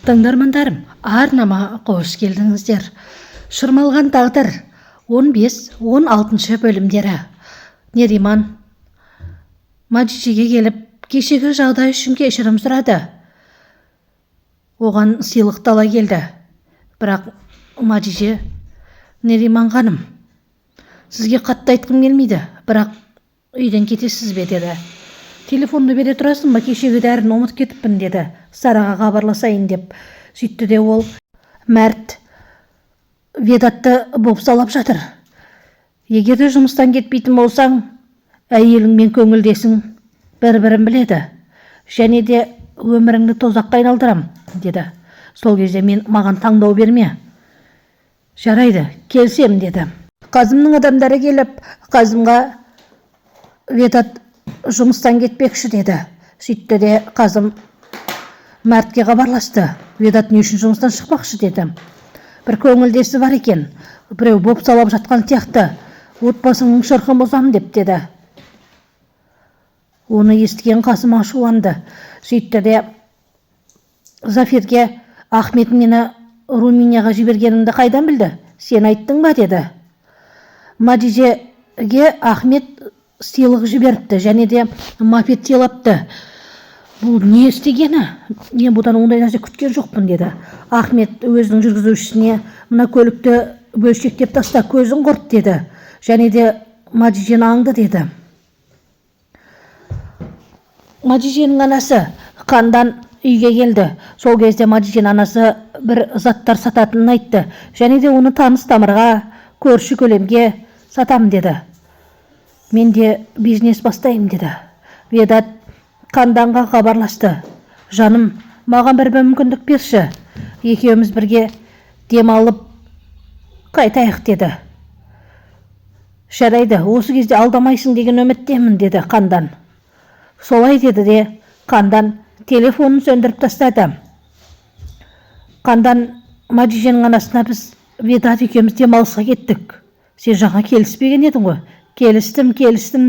Тыңдармандарым, арнама қош келдіңіздер. Шырмалған тағдыр 15-16 бөлімдері. Нериман Маджижеге келіп, кешегі жағдай үшін кешірім сұрады. Оған сыйлық ала келді. Бірақ Маджиже, Нериман ханым, сізге қатты айтқым келмейді, бірақ үйден кетесіз бе деді. Телефонды бере тұрасың ба, кешегі дәрін ұмытып кетіппін деді. Сараға хабарласайын деп. Сөйтті де ол Мәрт Ведатты бопсалап жатыр. Егер де жұмыстан кетпейтін болсаң, әйеліңмен көңілдесің, бір-бірін біледі. Және де өміріңді тозаққа айналдырам деді. Сол кезде маған таңдау берме. Жарайды, келсем деді. Қазымның адамдары келіп, Қазымға Ведат жұмыстан кетпекші деді. Сөйтті де Қазым Мәртке хабарласты. Ведат не үшін жұмыстан шықпақшы деді. Бір көңілдесі бар екен. Біреу бопсалап жатқан сияқты. Отбасыңның шырқын бұзам деп деді. Оны естіген Қазым ашуланды. Сөйтті де Зафирге Ахмет мені Румынияға жібергенімді қайдан білді? Сен айттың ба деді. Маджижеге Ахмет сыйлық жіберіпті, және де мопед сыйлапты. Бұл не істегені? Мен бұдан ондай нәрсе күткен жоқпын деді. Ахмет өзінің жүргізушісіне мына көлікті бөлшектеп таста, көзін құрт деді. Және де Маджижені аңды деді. Маджиженің анасы Қандан үйге келді. Сол кезде Маджижен анасы бір заттар сататынын айтты. Және де оны таныс тамырға, көрші көлемге сатам деді. Мен де бизнес бастайым деді. Ведат Қанданға хабарласты. Жаным, маған бір мүмкіндік берші. Екеуміз бірге демалып қайтайық деді. Жарайды, осы кезде алдамайсың деген үміттемін деді Қандан. Солай деді де Қандан телефонын сөндіріп тастады. Қандан Маджиженің анасына біз Ведат екеуміз демалысқа кеттік. Сен жаңа келіспеген едің ғой? Келістім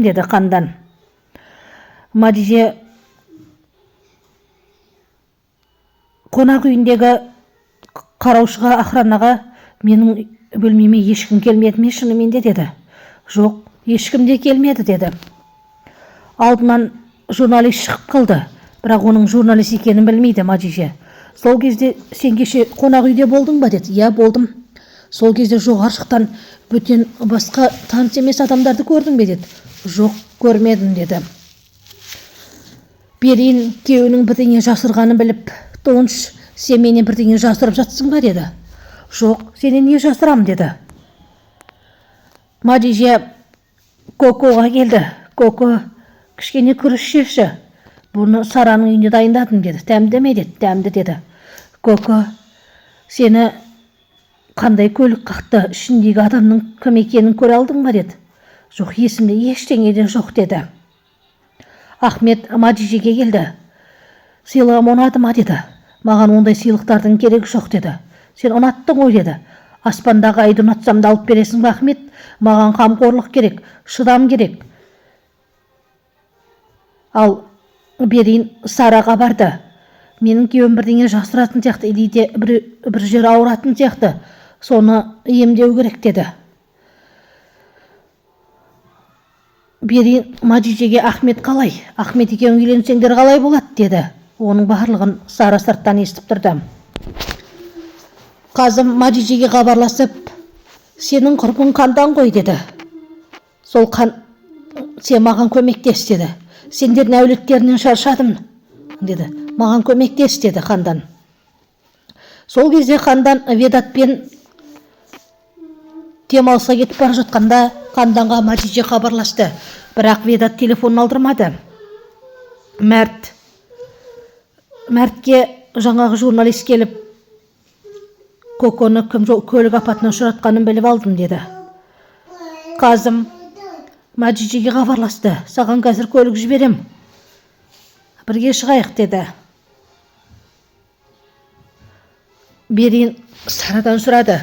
деді Қандан. Маджиже қонақ үйіндегі қараушыға, охранаға менің бөлмеме ешкім келмеді ме шынымен де деді. Жоқ, ешкім де келмеді деді. Алдынан журналист шығып қалды, бірақ оның журналист екенін білмейді Маджиже. Сол кезде сен кеше қонақ үйде болдың ба деді. Иә, болдым. Сол кезде жоғары жақтан бөтен басқа таныс емес адамдарды көрдің бе деді. Жоқ, көрмедім деді. Берейін күйеуінің бірдеңе жасырғанын біліп, Тонш, сен менен бірдеңе жасырып жатсың ба деді. Жоқ, сенен не жасырам деді. Маджиже Кокоға келді. Коко, кішкене күріш жеші. Бұны Сараның үйіне дайындадым деді. Тәмді ме деді. Тәмді деді. Коко, сені қандай көлік қақты, ішіндегі адамның кім екенін көре алдың ба деді. Жоқ, есімде ештеңеден жоқ деді. Ахмет Маджижеге келді. Сыйлығым ұнады ма деді. Маған ондай сыйлықтардың керегі жоқ деді. Сен ұнаттың ғой деді. Аспандағы айды ұнатсам да алып бересің бе Ахмет? Маған қамқорлық керек, шыдам керек. Ал Берейін Сараға барды. Менің күйеуім бірдеңе жасыратын сияқты, или бір жер ауыратын сияқты. Соны емдеу керек деді. Берейін Маджижеге Ахмет қалай? Ахмет екеуің үйленсеңдер қалай болады деді. Оның барлығын Сара сырттан естіп тұрды. Қазым Маджижеге хабарласып, сенің құрбың Қандан ғой деді. Сол сен маған көмектес деді. Сендердің әулеттерінен шаршадым деді. Маған көмектес деді Қандан. Сол кезде Қандан Ведатпен демалысқа кетіп бара жатқанда Қанданға Маджиже хабарласты. Бірақ Ведат телефонын алдырмады. Мәртке жаңағы журналист келіп, Коконы кім көлік апатына ұшыратқанын біліп алдым деді. Қазым Маджижеге хабарласты. Саған қазір көлік жіберем. Бірге шығайық деді. Берейін Сарадан сұрады.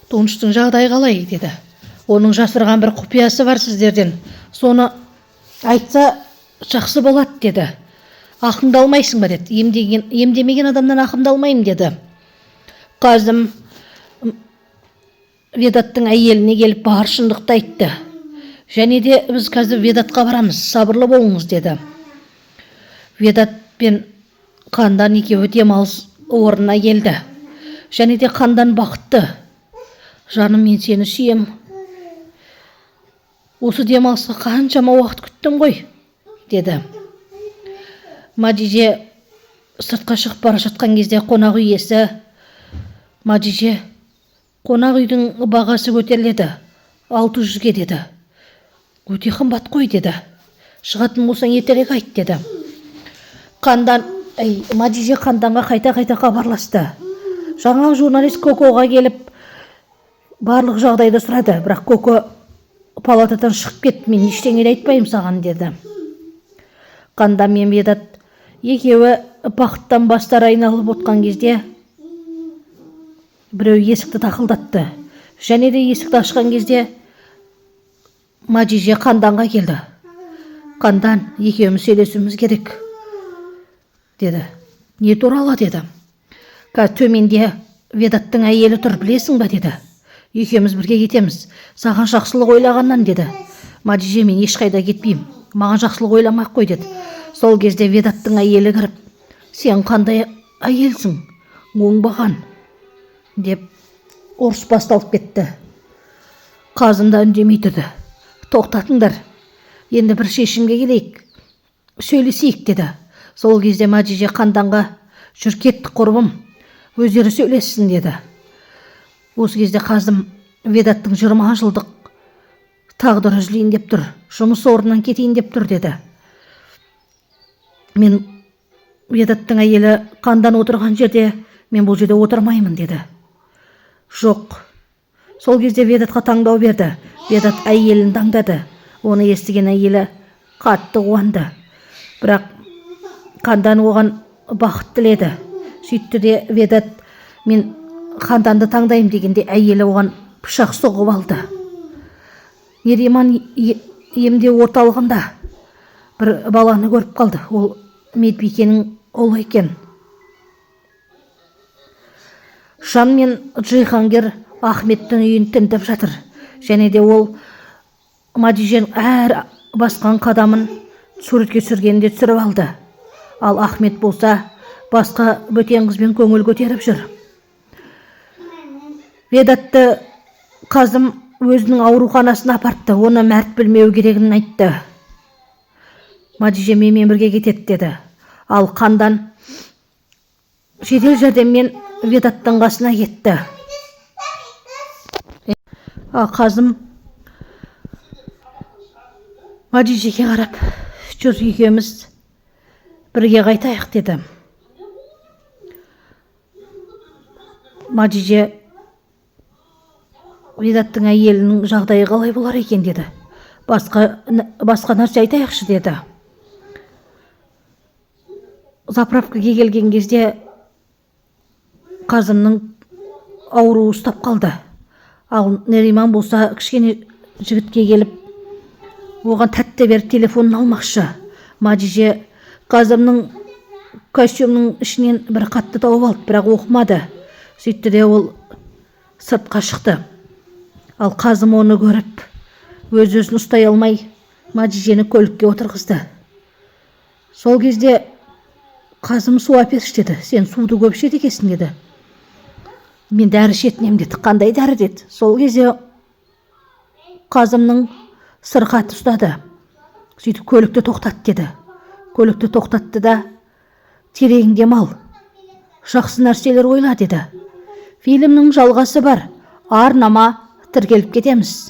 Тонштың жағдайы қалай деді. Оның жасырған бір құпиясы бар сіздерден. Соны айтса жақсы болады деді. Ақыңды алмайсың ба деді. Емдемеген адамнан ақымды алмаймын деді. Қазым Ведаттың әйеліне келіп бар шындықты айтты. Және де біз қазір Ведатқа барамыз, сабырлы болыңыз деді. Ведат пен Қандан екеуі демалыс орнына келді. Және де Қандан бақытты. Жаным, мен сені сүйем. Осы демалысқа қаншама уақыт күттім ғой, деді. Мадиже сыртқа шығып бара жатқан кезде қонақ үй иесі: Мадиже, қонақ үйдің бағасы көтеріледі, 600-ге деді. Өте қымбат қой, деді. Шығатын болсаң ертерек айт, деді. Мадиже Қанданға қайта хабарласты. Жаңа журналист Кокоға келіп барлық жағдайды сұрады, бірақ Коко палатадан шығып кетті, мен ештеңе айтпаймын саған, деді. Қандан мен Ведат екеуі бақыттан бастары айналып отқан кезде біреу есікті тақылдатты. Және де есікті ашқан кезде Мадиже Қанданға келді. Қандан, екеуміз сөйлесуіміз керек, деді. Не туралы, деді. Төменде Ведаттың әйелі тұр, білесің ба, деді. Екеуміз бірге кетеміз, саған жақсылық ойлағаннан, деді. Мадиже, мен ешқайда кетпеймін, маған жақсылық ойламақ қой, деді. Сол кезде Ведаттың әйелі кіріп: сен қандай әйелсің, оңбаған, деп ұрыс басталып кетті. Қазым да үндемей тұрды. Тоқтатыңдар, енді бір шешімге келейік, сөйлесейік, деді. Сол кезде Мадиже Қанданға: жүр кеттік құрбым, өздері сөйлессін, деді. Осы кезде Қазым Ведаттың 20 жылдық тағдыры үзілейін деп тұр, жұмыс орнынан кетейін деп тұр, деді. Мен Ведаттың әйелі Қандан отырған жерде, мен бұл жерде отырмаймын, деді. Жоқ. Сол кезде Ведатқа таңдау берді. Ведат әйелін таңдады. Оны естіген әйелі қатты қуанды. Бірақ Қандан оған бақыт тіледі. Сөйтті де Ведат: мен Қанданды таңдаймын дегенде әйелі оған пышақ соғып алды. Нериман емде орталығында бір баланы көріп қалды. Ол медбикенің ұлы екен. Жан мен Джихангер Ахметтің үйін тінтіп жатыр. Және де ол Мадижен әр басқан қадамын суретке түсіргенде түсіріп алды. Ал Ахмет болса басқа бөтен қызбен көңіл көтеріп жүр. Ведатты Қазым өзінің ауруханасына апартты. Оны мәрт білмеу керегін айтты. Мадиже менімен бірге кетеді, деді. Ал Қандан жедел жәрдеммен Ведаттың қасына кетті. Қазым Мадижеге қарап: жүр, екеуміз бірге қайтайық, деді. Мадиже Ведаттың әйелінің жағдайы қалай болар екен, деді. Басқа нәрсе айтайықшы, деді. Заправкаға келген кезде Қазымның ауруы ұстап қалды. Ал Нериман болса кішкене жігітке келіп, оған тәтті беріп телефонын алмақшы. Мадиже Қазымның костюмның ішінен бір қатты тауып алды, бірақ оқымады. Сөйтті де ол сыртқа шықты. Ал Қазым оны көріп, өз-өзін ұстай алмай, Мадижені көлікке отырғызды. Сол кезде Қазым су әперші, деді. Сен суды көп ішеді екенсің, деді. Мен дәрі ішетінем, деді. Қандай дәрі, деді. Сол кезде Қазымның сырқаты ұстады. Сөйтіп көлікті тоқтат, деді. Көлікті тоқтатты да: терең демал, жақсы нәрселер ойла, деді. Фильмнің жалғасы бар, арнама тіркеліп кетеміз.